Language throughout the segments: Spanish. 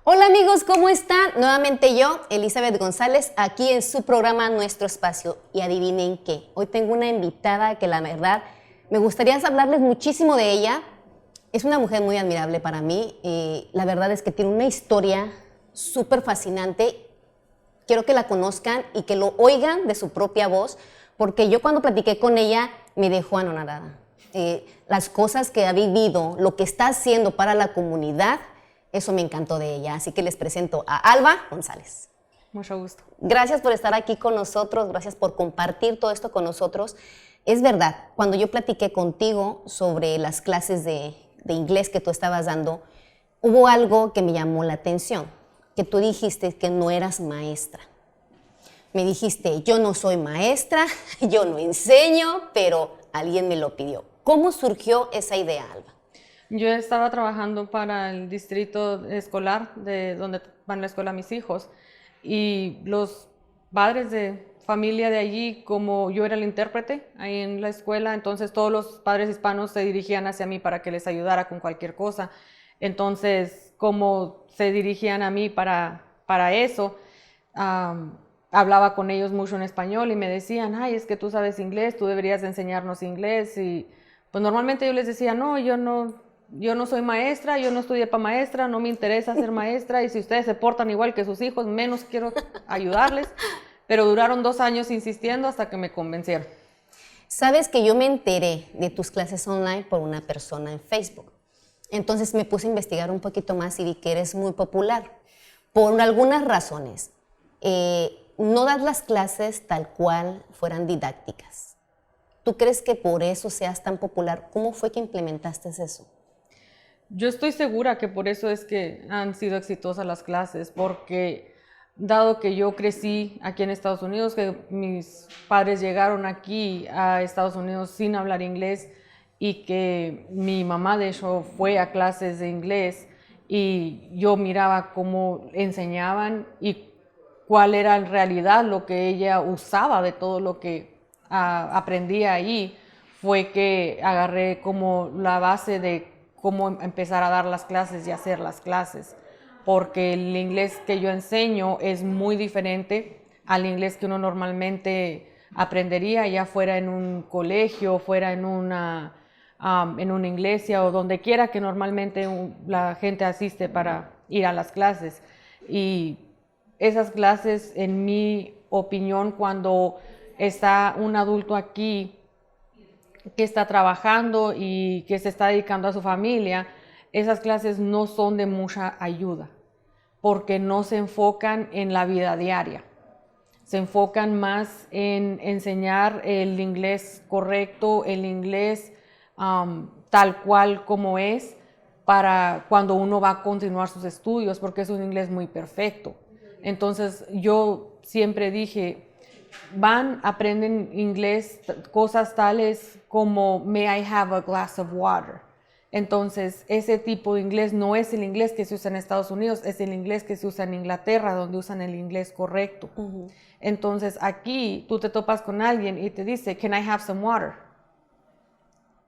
Hola amigos, ¿cómo están? Nuevamente yo, Elizabeth González, aquí en su programa Nuestro Espacio. Y adivinen qué, hoy tengo una invitada que la verdad me gustaría hablarles muchísimo de ella. Es una mujer muy admirable para mí. La verdad es que tiene una historia súper fascinante. Quiero que la conozcan y que lo oigan de su propia voz, porque yo cuando platiqué con ella me dejó anonadada. Las cosas que ha vivido, lo que está haciendo para la comunidad, eso me encantó de ella. Así que les presento a Alba González. Mucho gusto. Gracias por estar aquí con nosotros, gracias por compartir todo esto con nosotros. Es verdad, cuando yo platiqué contigo sobre las clases de inglés que tú estabas dando, hubo algo que me llamó la atención, que tú dijiste que no eras maestra. Me dijiste, yo no soy maestra, yo no enseño, pero alguien me lo pidió. ¿Cómo surgió esa idea, Alba? Yo estaba trabajando para el distrito escolar de donde van a la escuela mis hijos y los padres de familia de allí, como yo era el intérprete ahí en la escuela, entonces todos los padres hispanos se dirigían hacia mí para que les ayudara con cualquier cosa. Entonces, como se dirigían a mí para eso, hablaba con ellos mucho en español y me decían, ay, es que tú sabes inglés, tú deberías enseñarnos inglés. Y pues normalmente yo les decía, no, yo no soy maestra, yo no estudié para maestra, no me interesa ser maestra, y si ustedes se portan igual que sus hijos, menos quiero ayudarles. Pero duraron 2 años insistiendo hasta que me convencieron. Sabes que yo me enteré de tus clases online por una persona en Facebook. Entonces me puse a investigar un poquito más y vi que eres muy popular. Por algunas razones. No das las clases tal cual fueran didácticas. ¿Tú crees que por eso seas tan popular? ¿Cómo fue que implementaste eso? Yo estoy segura que por eso es que han sido exitosas las clases, porque dado que yo crecí aquí en Estados Unidos, que mis padres llegaron aquí a Estados Unidos sin hablar inglés y que mi mamá de hecho fue a clases de inglés y yo miraba cómo enseñaban y cuál era en realidad lo que ella usaba de todo lo que aprendía ahí, fue que agarré como la base de cómo empezar a dar las clases y hacer las clases, porque el inglés que yo enseño es muy diferente al inglés que uno normalmente aprendería, ya fuera en un colegio, fuera en una iglesia o donde quiera que normalmente la gente asiste para ir a las clases. Y esas clases, en mi opinión, cuando está un adulto aquí que está trabajando y que se está dedicando a su familia, esas clases no son de mucha ayuda, porque no se enfocan en la vida diaria. Se enfocan más en enseñar el inglés correcto, el inglés tal cual como es, para cuando uno va a continuar sus estudios, porque es un inglés muy perfecto. Entonces yo siempre dije, aprenden inglés, cosas tales como may I have a glass of water. Entonces ese tipo de inglés no es el inglés que se usa en Estados Unidos, es el inglés que se usa en Inglaterra, donde usan el inglés correcto. Entonces aquí tú te topas con alguien y te dice, can I have some water?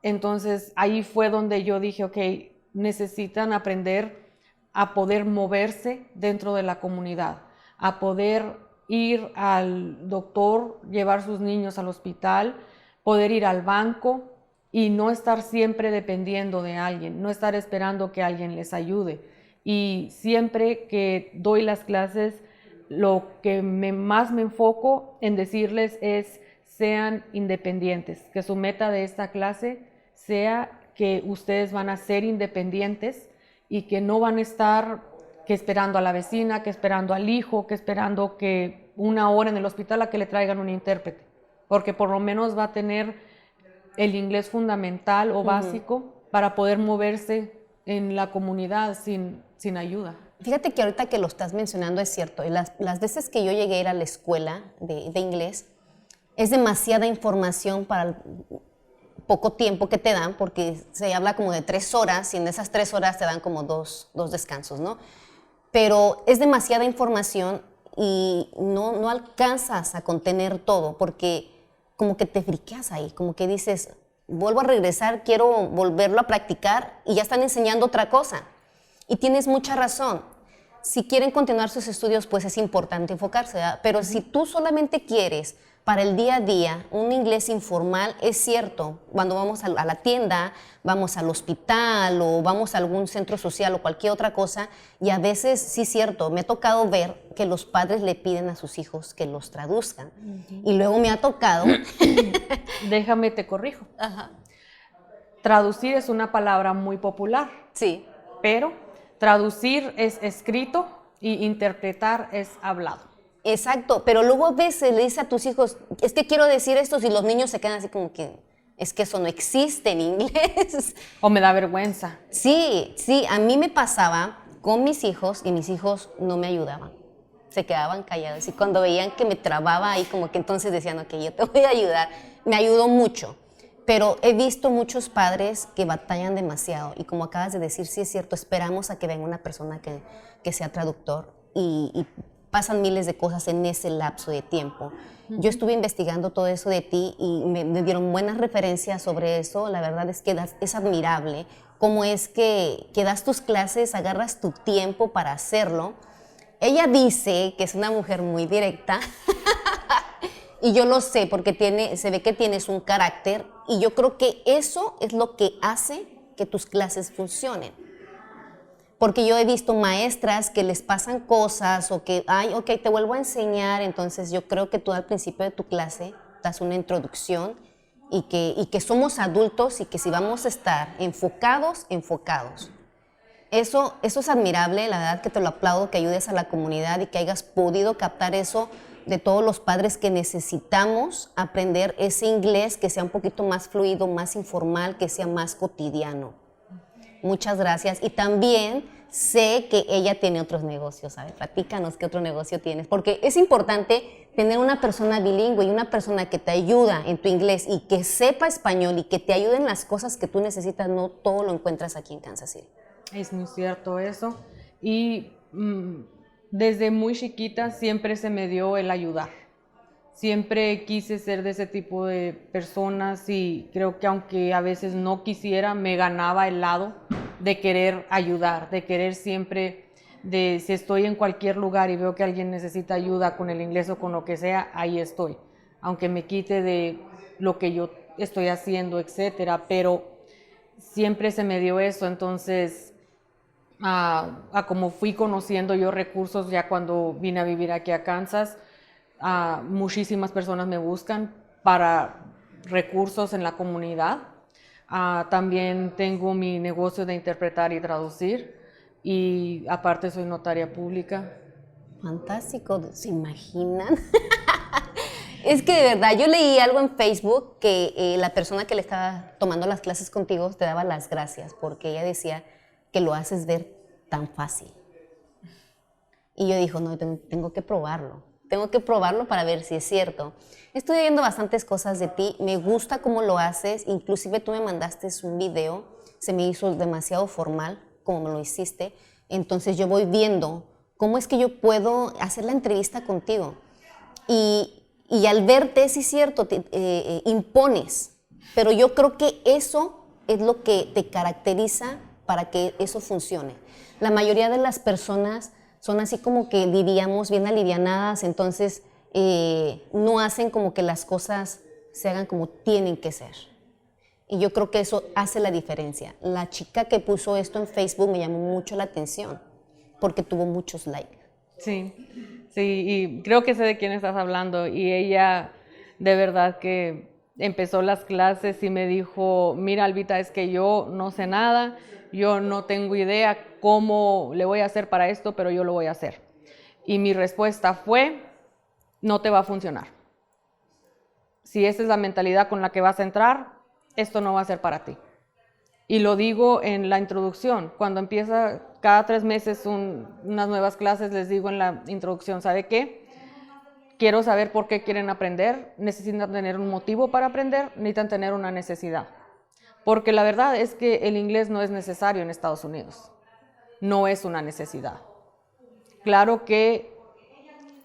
Entonces ahí fue donde yo dije, ok, necesitan aprender a poder moverse dentro de la comunidad, a poder ir al doctor, llevar sus niños al hospital, poder ir al banco y no estar siempre dependiendo de alguien, no estar esperando que alguien les ayude. Y siempre que doy las clases, lo que más me enfoco en decirles es sean independientes, que su meta de esta clase sea que ustedes van a ser independientes y que no van a estar que esperando a la vecina, que esperando al hijo, que esperando que 1 hora en el hospital a que le traigan un intérprete, porque por lo menos va a tener el inglés fundamental o básico para poder moverse en la comunidad sin ayuda. Fíjate que ahorita que lo estás mencionando es cierto, y las veces que yo llegué a ir a la escuela de inglés, es demasiada información para el poco tiempo que te dan, porque se habla como de 3 horas, y en esas 3 horas te dan como dos descansos, ¿no? Pero es demasiada información y no alcanzas a contener todo, porque como que te friqueas ahí, como que dices, vuelvo a regresar, quiero volverlo a practicar, y ya están enseñando otra cosa. Y tienes mucha razón. si quieren continuar sus estudios, pues es importante enfocarse, ¿verdad? Pero si tú solamente quieres para el día a día un inglés informal, es cierto, cuando vamos a la tienda, vamos al hospital o vamos a algún centro social o cualquier otra cosa, y a veces, sí es cierto, me ha tocado ver que los padres le piden a sus hijos que los traduzcan. Y luego me ha tocado... Déjame te corrijo. Ajá. Traducir es una palabra muy popular, Sí. pero traducir es escrito y interpretar es hablado. Exacto, pero luego a veces le dices a tus hijos, es que quiero decir esto, y los niños se quedan así como que, es que eso no existe en inglés. O me da vergüenza. Sí, sí, a mí me pasaba con mis hijos y mis hijos no me ayudaban. Se quedaban callados y cuando veían que me trababa ahí como que entonces decían, ok, yo te voy a ayudar. Me ayudó mucho, pero he visto muchos padres que batallan demasiado y como acabas de decir, sí es cierto, esperamos a que venga una persona que sea traductor y pasan miles de cosas en ese lapso de tiempo. Yo estuve investigando todo eso de ti y me dieron buenas referencias sobre eso. La verdad es que es admirable cómo es que das tus clases, agarras tu tiempo para hacerlo. Ella dice que es una mujer muy directa y yo lo sé porque se ve que tienes un carácter y yo creo que eso es lo que hace que tus clases funcionen. Porque yo he visto maestras que les pasan cosas o que, ay, ok, te vuelvo a enseñar, entonces yo creo que tú al principio de tu clase das una introducción y que somos adultos y que si vamos a estar enfocados. Eso es admirable, la verdad que te lo aplaudo, que ayudes a la comunidad y que hayas podido captar eso de todos los padres que necesitamos aprender ese inglés que sea un poquito más fluido, más informal, que sea más cotidiano. Muchas gracias. Y también sé que ella tiene otros negocios, ¿sabes? Platícanos qué otro negocio tienes, porque es importante tener una persona bilingüe y una persona que te ayuda en tu inglés y que sepa español y que te ayude en las cosas que tú necesitas. No todo lo encuentras aquí en Kansas City. Es muy cierto eso. Y desde muy chiquita siempre se me dio el ayudar. Siempre quise ser de ese tipo de personas y creo que aunque a veces no quisiera, me ganaba el lado de querer ayudar, de querer siempre, de si estoy en cualquier lugar y veo que alguien necesita ayuda con el inglés o con lo que sea, ahí estoy. Aunque me quite de lo que yo estoy haciendo, etcétera, pero siempre se me dio eso. Entonces, como fui conociendo yo recursos ya cuando vine a vivir aquí a Kansas, muchísimas personas me buscan para recursos en la comunidad. También tengo mi negocio de interpretar y traducir y aparte soy notaria pública. Fantástico, ¿se imaginan? Es que de verdad, yo leí algo en Facebook que la persona que le estaba tomando las clases contigo te daba las gracias porque ella decía que lo haces ver tan fácil. Y yo dije, no, tengo que probarlo. Tengo que probarlo para ver si es cierto. Estoy viendo bastantes cosas de ti, me gusta cómo lo haces, inclusive tú me mandaste un video, se me hizo demasiado formal como me lo hiciste, entonces yo voy viendo cómo es que yo puedo hacer la entrevista contigo. Y al verte, sí es cierto, impones, pero yo creo que eso es lo que te caracteriza para que eso funcione. La mayoría de las personas son así como que diríamos bien alivianadas, entonces no hacen como que las cosas se hagan como tienen que ser. Y yo creo que eso hace la diferencia. La chica que puso esto en Facebook me llamó mucho la atención porque tuvo muchos likes. Sí, sí, y creo que sé de quién estás hablando y ella de verdad que empezó las clases y me dijo, mira Albita, es que yo no sé nada, yo no tengo idea cómo le voy a hacer para esto, pero yo lo voy a hacer. Y mi respuesta fue, no te va a funcionar. Si esa es la mentalidad con la que vas a entrar, esto no va a ser para ti. Y lo digo en la introducción, cuando empieza cada 3 meses unas nuevas clases, les digo en la introducción, ¿sabe qué? Quiero saber por qué quieren aprender, necesitan tener un motivo para aprender, necesitan tener una necesidad. Porque la verdad es que el inglés no es necesario en Estados Unidos, no es una necesidad. Claro que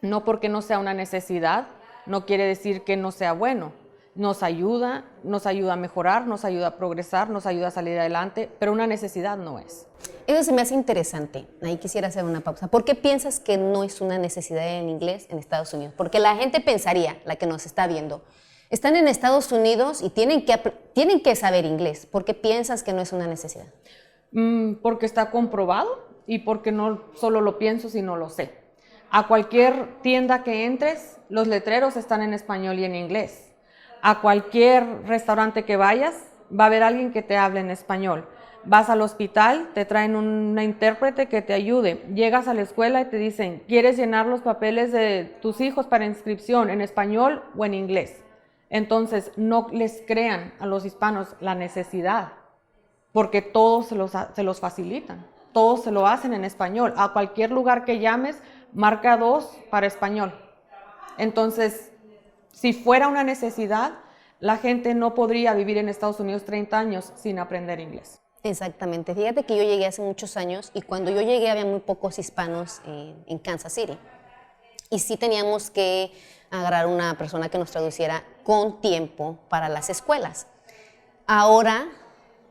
no porque no sea una necesidad, no quiere decir que no sea bueno. Nos ayuda a mejorar, nos ayuda a progresar, nos ayuda a salir adelante, pero una necesidad no es. Eso se me hace interesante. Ahí quisiera hacer una pausa. ¿Por qué piensas que no es una necesidad en inglés en Estados Unidos? Porque la gente pensaría, la que nos está viendo, están en Estados Unidos y tienen que saber inglés. ¿Por qué piensas que no es una necesidad? Porque está comprobado y porque no solo lo pienso, sino lo sé. A cualquier tienda que entres, los letreros están en español y en inglés. A cualquier restaurante que vayas, va a haber alguien que te hable en español. Vas al hospital, te traen una intérprete que te ayude. Llegas a la escuela y te dicen, ¿quieres llenar los papeles de tus hijos para inscripción en español o en inglés? Entonces, no les crean a los hispanos la necesidad, porque todos se los facilitan. Todos se lo hacen en español. A cualquier lugar que llames, marca 2 para español. Entonces, si fuera una necesidad, la gente no podría vivir en Estados Unidos 30 años sin aprender inglés. Exactamente. Fíjate que yo llegué hace muchos años y cuando yo llegué había muy pocos hispanos en Kansas City. Y sí teníamos que agarrar una persona que nos traduciera con tiempo para las escuelas. Ahora,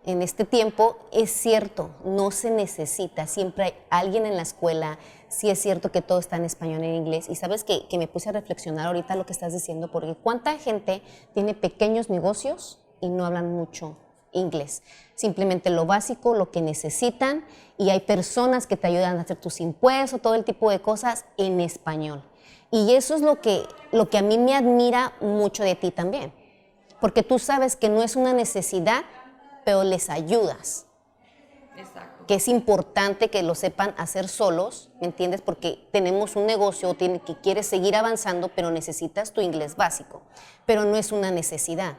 en este tiempo, es cierto, no se necesita, siempre hay alguien en la escuela, sí es cierto que todo está en español y en inglés, y sabes que me puse a reflexionar ahorita lo que estás diciendo, porque cuánta gente tiene pequeños negocios y no hablan mucho inglés, simplemente lo básico, lo que necesitan, y hay personas que te ayudan a hacer tus impuestos, todo el tipo de cosas en español. Y eso es lo que a mí me admira mucho de ti también, porque tú sabes que no es una necesidad, pero les ayudas. Exacto. Que es importante que lo sepan hacer solos, ¿me entiendes? Porque tenemos un negocio que quieres seguir avanzando, pero necesitas tu inglés básico. Pero no es una necesidad.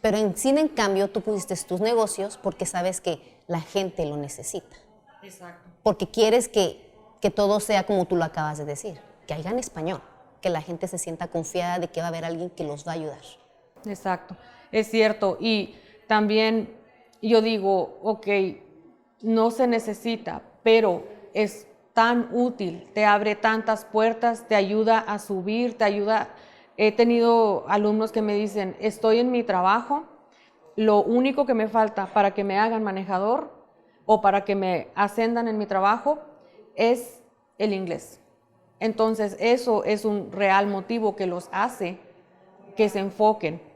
Pero en cambio, tú pusiste tus negocios porque sabes que la gente lo necesita. Exacto. Porque quieres que todo sea como tú lo acabas de decir, que haya en español, que la gente se sienta confiada de que va a haber alguien que los va a ayudar. Exacto, es cierto. Y también yo digo, ok, no se necesita, pero es tan útil, te abre tantas puertas, te ayuda a subir, te ayuda. He tenido alumnos que me dicen, estoy en mi trabajo, lo único que me falta para que me hagan manejador o para que me ascendan en mi trabajo es el inglés. Entonces, eso es un real motivo que los hace que se enfoquen.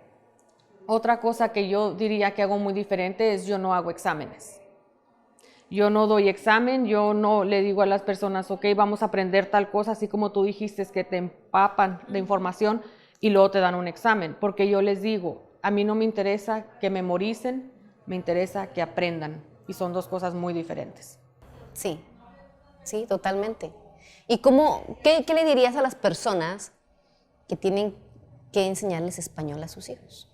Otra cosa que yo diría que hago muy diferente es yo no hago exámenes. Yo no doy examen, yo no le digo a las personas, ok, vamos a aprender tal cosa, así como tú dijiste, es que te empapan de información y luego te dan un examen, porque yo les digo, a mí no me interesa que memoricen, me interesa que aprendan, y son dos cosas muy diferentes. Sí, sí, totalmente. ¿Y qué le dirías a las personas que tienen que enseñarles español a sus hijos?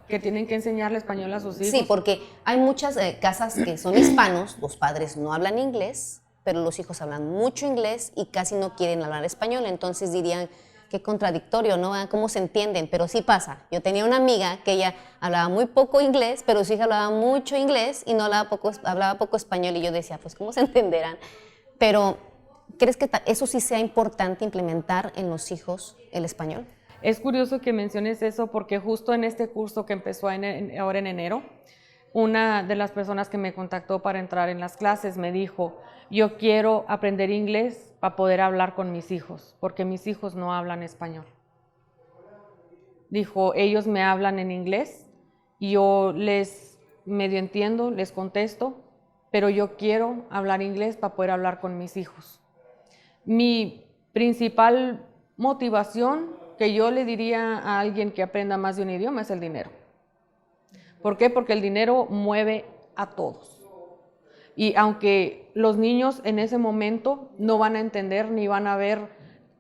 Que tienen que enseñarle español a sus hijos. Sí, porque hay muchas casas que son hispanos, los padres no hablan inglés, pero los hijos hablan mucho inglés y casi no quieren hablar español, entonces dirían, qué contradictorio, ¿no? ¿Cómo se entienden? Pero sí pasa. Yo tenía una amiga que ella hablaba muy poco inglés, pero su hija hablaba mucho inglés y no hablaba poco español, y yo decía, pues, ¿cómo se entenderán? Pero, ¿crees que eso sí sea importante implementar en los hijos el español? Es curioso que menciones eso porque justo en este curso que empezó ahora en enero, una de las personas que me contactó para entrar en las clases me dijo, yo quiero aprender inglés para poder hablar con mis hijos, porque mis hijos no hablan español. Dijo, ellos me hablan en inglés y yo les medio entiendo, les contesto, pero yo quiero hablar inglés para poder hablar con mis hijos. Mi principal motivación que yo le diría a alguien que aprenda más de un idioma es el dinero. ¿Por qué? Porque el dinero mueve a todos. Y aunque los niños en ese momento no van a entender ni van a ver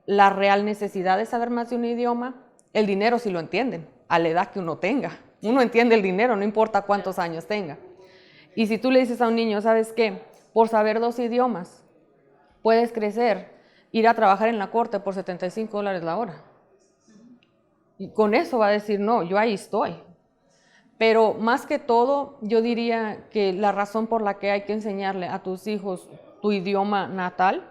la real necesidad de saber más de un idioma, el dinero sí lo entienden, a la edad que uno tenga. Uno entiende el dinero, no importa cuántos años tenga. Y si tú le dices a un niño, ¿sabes qué? Por saber 2 idiomas, puedes crecer, ir a trabajar en la corte por $75 la hora. Y con eso va a decir, no, yo ahí estoy. Pero más que todo, yo diría que la razón por la que hay que enseñarle a tus hijos tu idioma natal,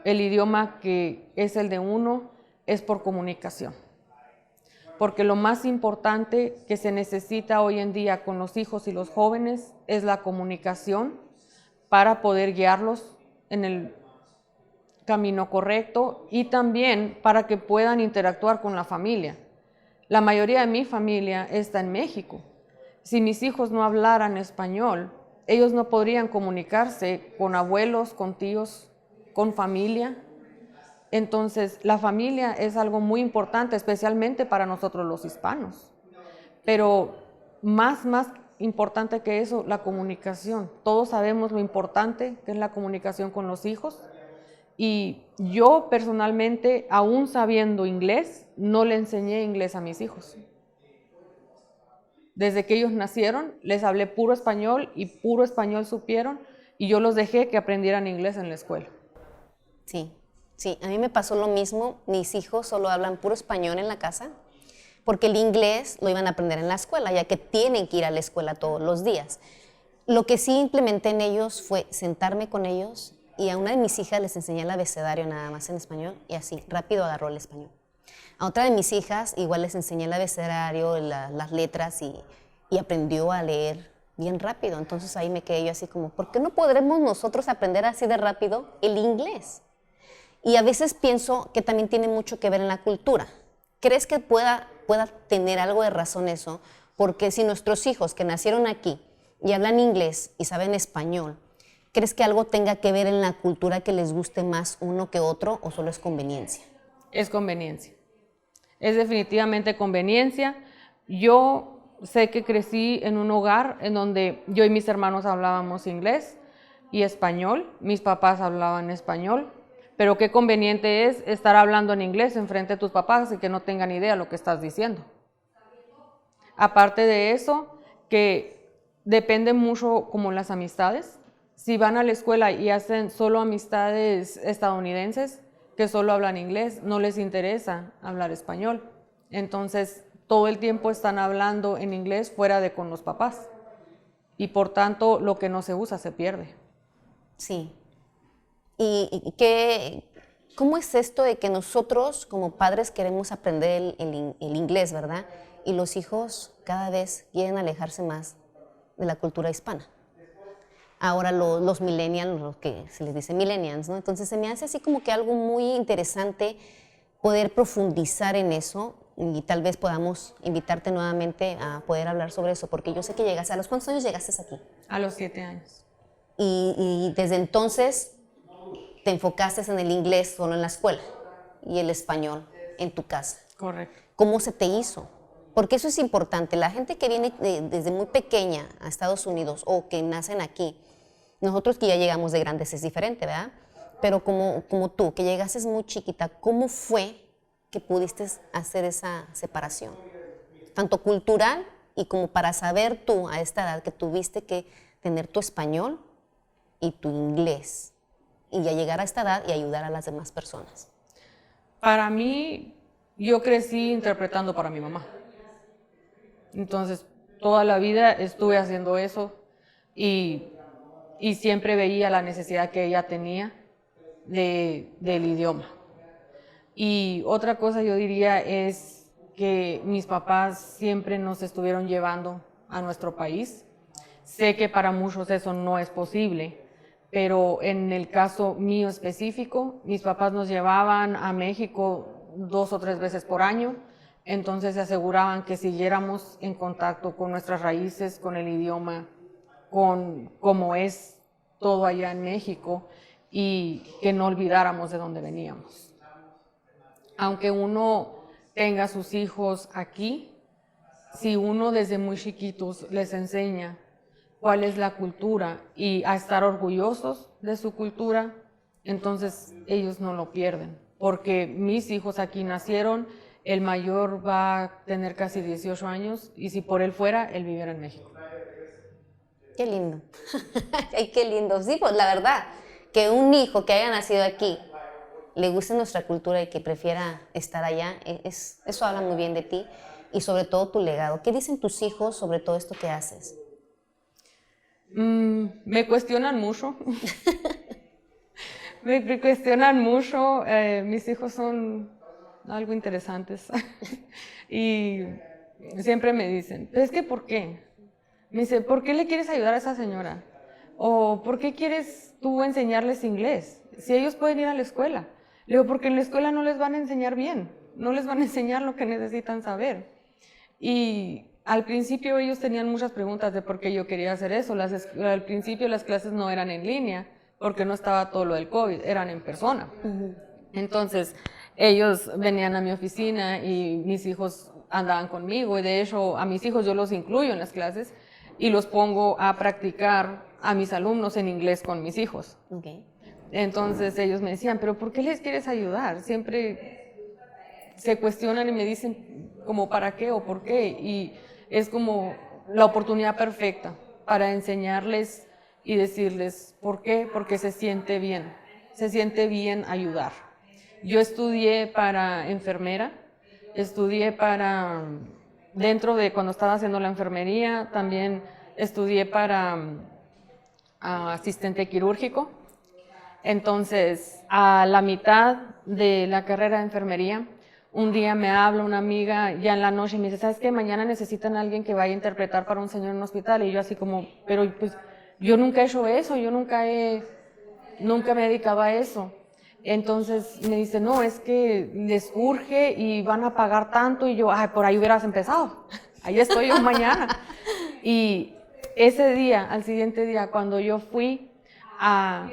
el idioma que es el de uno, es por comunicación. Porque lo más importante que se necesita hoy en día con los hijos y los jóvenes es la comunicación para poder guiarlos en el camino correcto y también para que puedan interactuar con la familia. La mayoría de mi familia está en México. Si mis hijos no hablaran español, ellos no podrían comunicarse con abuelos, con tíos, con familia. Entonces, la familia es algo muy importante, especialmente para nosotros los hispanos. Pero más importante que eso, la comunicación. Todos sabemos lo importante que es la comunicación con los hijos. Y yo personalmente, aún sabiendo inglés, no le enseñé inglés a mis hijos. Desde que ellos nacieron, les hablé puro español y puro español supieron, y yo los dejé que aprendieran inglés en la escuela. Sí, sí, a mí me pasó lo mismo. Mis hijos solo hablan puro español en la casa, porque el inglés lo iban a aprender en la escuela, ya que tienen que ir a la escuela todos los días. Lo que sí implementé en ellos fue sentarme con ellos, y a una de mis hijas les enseñé el abecedario nada más en español, y así, rápido agarró el español. A otra de mis hijas igual les enseñé el abecedario, las letras, y aprendió a leer bien rápido. Entonces ahí me quedé yo así como, ¿por qué no podremos nosotros aprender así de rápido el inglés? Y a veces pienso que también tiene mucho que ver en la cultura. ¿Crees que pueda tener algo de razón eso? Porque si nuestros hijos que nacieron aquí y hablan inglés y saben español, ¿crees que algo tenga que ver en la cultura que les guste más uno que otro o solo es conveniencia? Es conveniencia. Es definitivamente conveniencia. Yo sé que crecí en un hogar en donde yo y mis hermanos hablábamos inglés y español. Mis papás hablaban español. Pero qué conveniente es estar hablando en inglés enfrente de tus papás y que no tengan idea de lo que estás diciendo. Aparte de eso, que depende mucho como las amistades. Si van a la escuela y hacen solo amistades estadounidenses que solo hablan inglés, no les interesa hablar español. Entonces, todo el tiempo están hablando en inglés fuera de con los papás. Y por tanto, lo que no se usa se pierde. Sí. ¿Y cómo es esto de que nosotros como padres queremos aprender el inglés, verdad? Y los hijos cada vez quieren alejarse más de la cultura hispana. Ahora los millennials, lo que se les dice millennials, ¿no? Entonces se me hace así como que algo muy interesante poder profundizar en eso, y tal vez podamos invitarte nuevamente a poder hablar sobre eso, porque yo sé que llegaste, ¿a los cuántos años llegaste aquí? A los 7 años. Y desde entonces te enfocaste en el inglés solo en la escuela y el español en tu casa. Correcto. ¿Cómo se te hizo? Porque eso es importante. La gente que viene desde muy pequeña a Estados Unidos o que nacen aquí, nosotros que ya llegamos de grandes es diferente, ¿verdad? Pero como tú, que llegaste muy chiquita, ¿cómo fue que pudiste hacer esa separación? Tanto cultural y como para saber tú a esta edad que tuviste que tener tu español y tu inglés y ya llegar a esta edad y ayudar a las demás personas. Para mí, yo crecí interpretando para mi mamá. Entonces, toda la vida estuve haciendo eso y siempre veía la necesidad que ella tenía del idioma. Y otra cosa yo diría es que mis papás siempre nos estuvieron llevando a nuestro país. Sé que para muchos eso no es posible, pero en el caso mío específico, mis papás nos llevaban a México 2 o 3 veces por año, entonces se aseguraban que siguiéramos en contacto con nuestras raíces, con el idioma, con cómo es todo allá en México y que no olvidáramos de dónde veníamos. Aunque uno tenga sus hijos aquí, si uno desde muy chiquitos les enseña cuál es la cultura y a estar orgullosos de su cultura, entonces ellos no lo pierden. Porque mis hijos aquí nacieron, el mayor va a tener casi 18 años y si por él fuera, él viviera en México. Qué lindo. Ay, qué lindo. Sí, pues la verdad, que un hijo que haya nacido aquí le guste nuestra cultura y que prefiera estar allá, eso habla muy bien de ti y sobre todo tu legado. ¿Qué dicen tus hijos sobre todo esto que haces? Me cuestionan mucho. Me cuestionan mucho. Mis hijos son algo interesantes. Y siempre me dicen, ¿es que por qué? Me dice, ¿por qué le quieres ayudar a esa señora? O ¿por qué quieres tú enseñarles inglés? Si ellos pueden ir a la escuela. Le digo, porque en la escuela no les van a enseñar bien, no les van a enseñar lo que necesitan saber. Y al principio ellos tenían muchas preguntas de por qué yo quería hacer eso. Al principio las clases no eran en línea, porque no estaba todo lo del COVID, eran en persona. Entonces ellos venían a mi oficina y mis hijos andaban conmigo, y de hecho a mis hijos yo los incluyo en las clases y los pongo a practicar a mis alumnos en inglés con mis hijos. Okay. Entonces ellos me decían, pero ¿por qué les quieres ayudar? Siempre se cuestionan y me dicen como ¿para qué o por qué? Y es como la oportunidad perfecta para enseñarles y decirles ¿por qué? Porque se siente bien ayudar. Yo estudié para enfermera, estudié para, dentro de cuando estaba haciendo la enfermería, también estudié para asistente quirúrgico. Entonces, a la mitad de la carrera de enfermería, un día me habla una amiga ya en la noche y me dice, ¿sabes qué? Mañana necesitan a alguien que vaya a interpretar para un señor en un hospital. Y yo así como, pero pues yo nunca he hecho eso, yo nunca me he dedicado a eso. Entonces me dice, no, es que les urge y van a pagar tanto. Y yo, ay, por ahí hubieras empezado. Ahí estoy yo mañana. Y ese día, al siguiente día, cuando yo fui a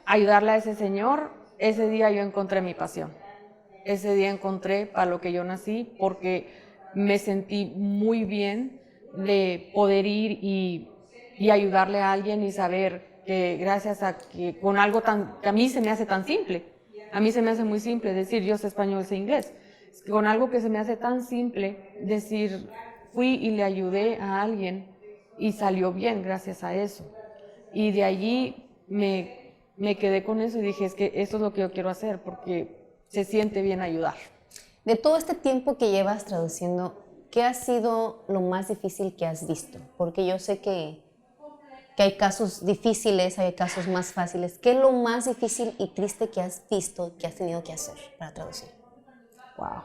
ayudarle a ese señor, ese día yo encontré mi pasión. Ese día encontré para lo que yo nací, porque me sentí muy bien de poder ir y ayudarle a alguien y saber que gracias a que con algo que a mí se me hace tan simple, a mí se me hace muy simple decir yo sé español, sé inglés, con algo que se me hace tan simple decir fui y le ayudé a alguien y salió bien gracias a eso. Y de allí me quedé con eso y dije, es que eso es lo que yo quiero hacer, porque se siente bien ayudar. De todo este tiempo que llevas traduciendo, ¿qué ha sido lo más difícil que has visto? Porque yo sé que hay casos difíciles, hay casos más fáciles. ¿Qué es lo más difícil y triste que has visto, que has tenido que hacer para traducir? Wow.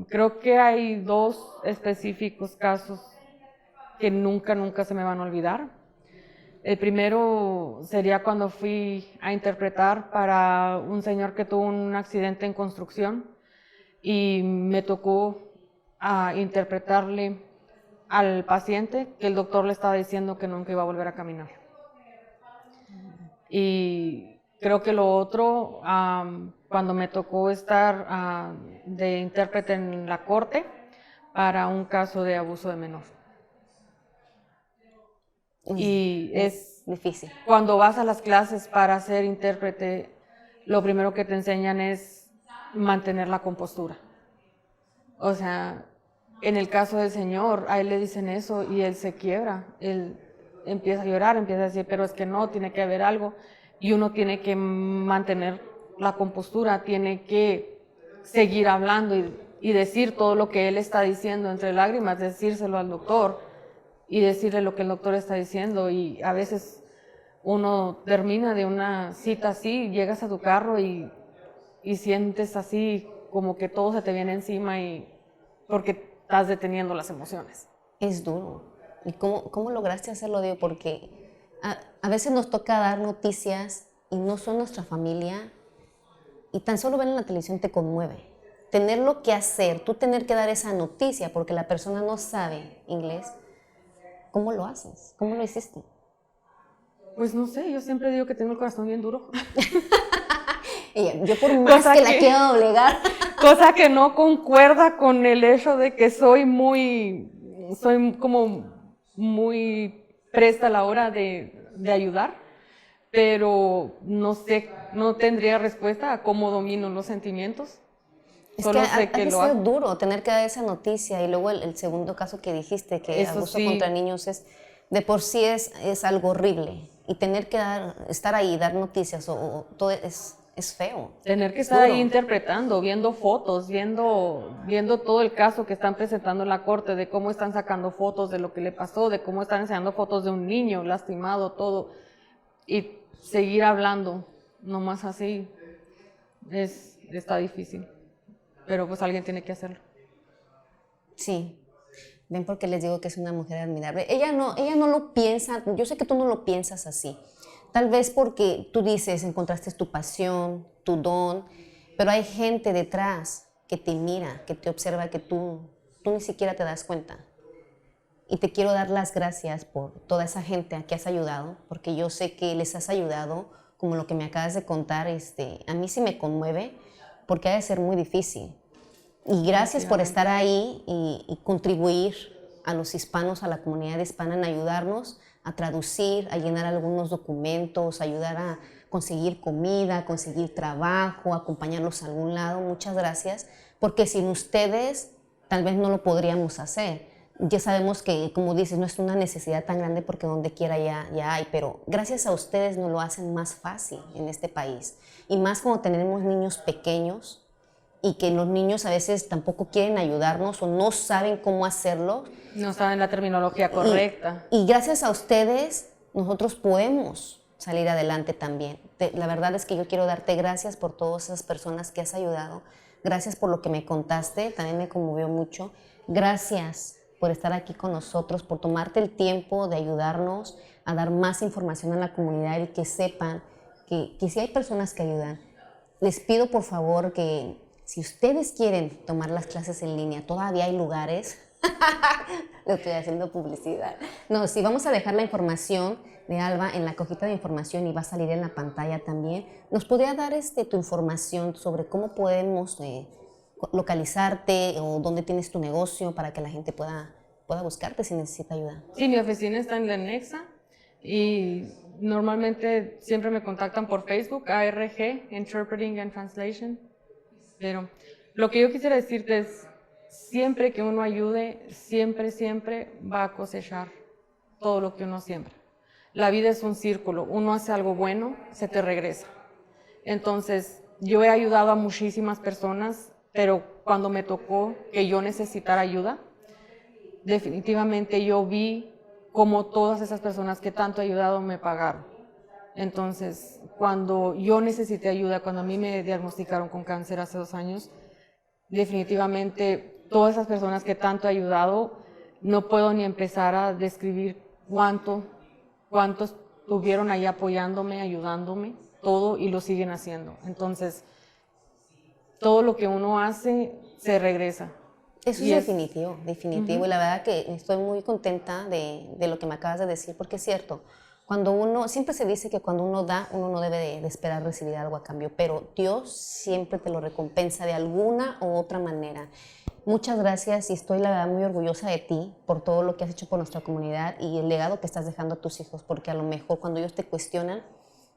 Creo que hay dos específicos casos que nunca se me van a olvidar. El primero sería cuando fui a interpretar para un señor que tuvo un accidente en construcción y me tocó interpretarle al paciente que el doctor le estaba diciendo que nunca iba a volver a caminar. Y creo que lo otro, cuando me tocó estar de intérprete en la corte para un caso de abuso de menor. Y es difícil. Cuando vas a las clases para ser intérprete, lo primero que te enseñan es mantener la compostura. O sea, en el caso del señor, a él le dicen eso y él se quiebra, él empieza a llorar, empieza a decir, pero es que no, tiene que haber algo. Y uno tiene que mantener la compostura, tiene que seguir hablando y decir todo lo que él está diciendo entre lágrimas, decírselo al doctor y decirle lo que el doctor está diciendo. Y a veces uno termina de una cita así, llegas a tu carro y sientes así como que todo se te viene encima porque estás deteniendo las emociones. Es duro. ¿Y cómo lograste hacerlo, Diego? Porque a veces nos toca dar noticias y no son nuestra familia y tan solo ver en la televisión te conmueve. Tenerlo que hacer, tú tener que dar esa noticia porque la persona no sabe inglés, ¿cómo lo haces? ¿Cómo lo hiciste? Pues no sé, yo siempre digo que tengo el corazón bien duro. Yo por más que la quiero doblegar. Cosa que no concuerda con el hecho de que soy como muy presta a la hora de ayudar, pero no sé, no tendría respuesta a cómo domino los sentimientos. Es que ha de ser duro tener que dar esa noticia y luego el segundo caso que dijiste, que eso abuso sí, contra niños de por sí es algo horrible y tener que estar ahí, dar noticias todo es feo. Tener que estar ahí interpretando, viendo fotos, viendo todo el caso que están presentando en la corte, de cómo están sacando fotos de lo que le pasó, de cómo están enseñando fotos de un niño lastimado, todo, y seguir hablando, nomás así, está difícil, pero pues alguien tiene que hacerlo. Sí. Ven porque les digo que es una mujer admirable. Ella no lo piensa, yo sé que tú no lo piensas así. Tal vez porque tú dices, encontraste tu pasión, tu don, pero hay gente detrás que te mira, que te observa, que tú ni siquiera te das cuenta. Y te quiero dar las gracias por toda esa gente a que has ayudado, porque yo sé que les has ayudado, como lo que me acabas de contar, a mí sí me conmueve, porque ha de ser muy difícil. Y gracias por estar ahí y contribuir a los hispanos, a la comunidad hispana, en ayudarnos a traducir, a llenar algunos documentos, ayudar a conseguir comida, conseguir trabajo, acompañarlos a algún lado. Muchas gracias, porque sin ustedes tal vez no lo podríamos hacer. Ya sabemos que, como dices, no es una necesidad tan grande porque donde quiera ya hay, pero gracias a ustedes nos lo hacen más fácil en este país. Y más cuando tenemos niños pequeños, y que los niños a veces tampoco quieren ayudarnos o no saben cómo hacerlo. No saben la terminología correcta. Y gracias a ustedes nosotros podemos salir adelante también. La verdad es que yo quiero darte gracias por todas esas personas que has ayudado. Gracias por lo que me contaste, también me conmovió mucho. Gracias por estar aquí con nosotros, por tomarte el tiempo de ayudarnos a dar más información a la comunidad y que sepan que si hay personas que ayudan. Les pido por favor que si ustedes quieren tomar las clases en línea, todavía hay lugares. Le estoy haciendo publicidad. No, sí, vamos a dejar la información de Alba en la cajita de información y va a salir en la pantalla también. ¿Nos podría dar tu información sobre cómo podemos localizarte o dónde tienes tu negocio para que la gente pueda buscarte si necesita ayuda? Sí, mi oficina está en la Nexa y normalmente siempre me contactan por Facebook, ARG, Interpreting and Translation. Pero lo que yo quisiera decirte es, siempre que uno ayude, siempre va a cosechar todo lo que uno siembra. La vida es un círculo, uno hace algo bueno, se te regresa. Entonces, yo he ayudado a muchísimas personas, pero cuando me tocó que yo necesitara ayuda, definitivamente yo vi cómo todas esas personas que tanto he ayudado me pagaron. Entonces, cuando yo necesité ayuda, cuando a mí me diagnosticaron con cáncer hace 2 años, definitivamente todas esas personas que tanto he ayudado, no puedo ni empezar a describir cuántos estuvieron ahí apoyándome, ayudándome, todo, y lo siguen haciendo. Entonces, todo lo que uno hace se regresa. Eso es definitivo. Y la verdad que estoy muy contenta de lo que me acabas de decir, porque es cierto. Siempre se dice que cuando uno da, uno no debe de esperar recibir algo a cambio, pero Dios siempre te lo recompensa de alguna u otra manera. Muchas gracias y estoy la verdad muy orgullosa de ti por todo lo que has hecho por nuestra comunidad y el legado que estás dejando a tus hijos, porque a lo mejor cuando ellos te cuestionan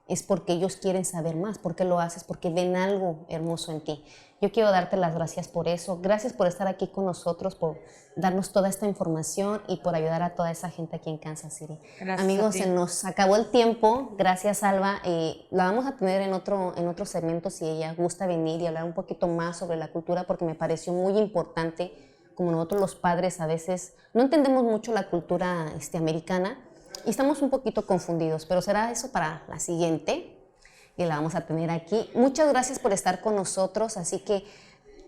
es porque ellos quieren saber más, por qué lo haces, porque ven algo hermoso en ti. Yo quiero darte las gracias por eso. Gracias por estar aquí con nosotros, por darnos toda esta información y por ayudar a toda esa gente aquí en Kansas City. Gracias. Amigos, se nos acabó el tiempo. Gracias, Alba. La vamos a tener en otro segmento si ella gusta venir y hablar un poquito más sobre la cultura, porque me pareció muy importante. Como nosotros los padres a veces no entendemos mucho la cultura americana y estamos un poquito confundidos, pero será eso para la siguiente. Y la vamos a tener aquí. Muchas gracias por estar con nosotros, así que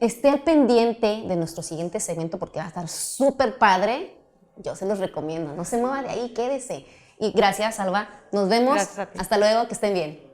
esté al pendiente de nuestro siguiente segmento porque va a estar súper padre. Yo se los recomiendo, no se mueva de ahí, quédese. Y gracias, Alba. Nos vemos. Gracias a ti. Hasta luego, que estén bien.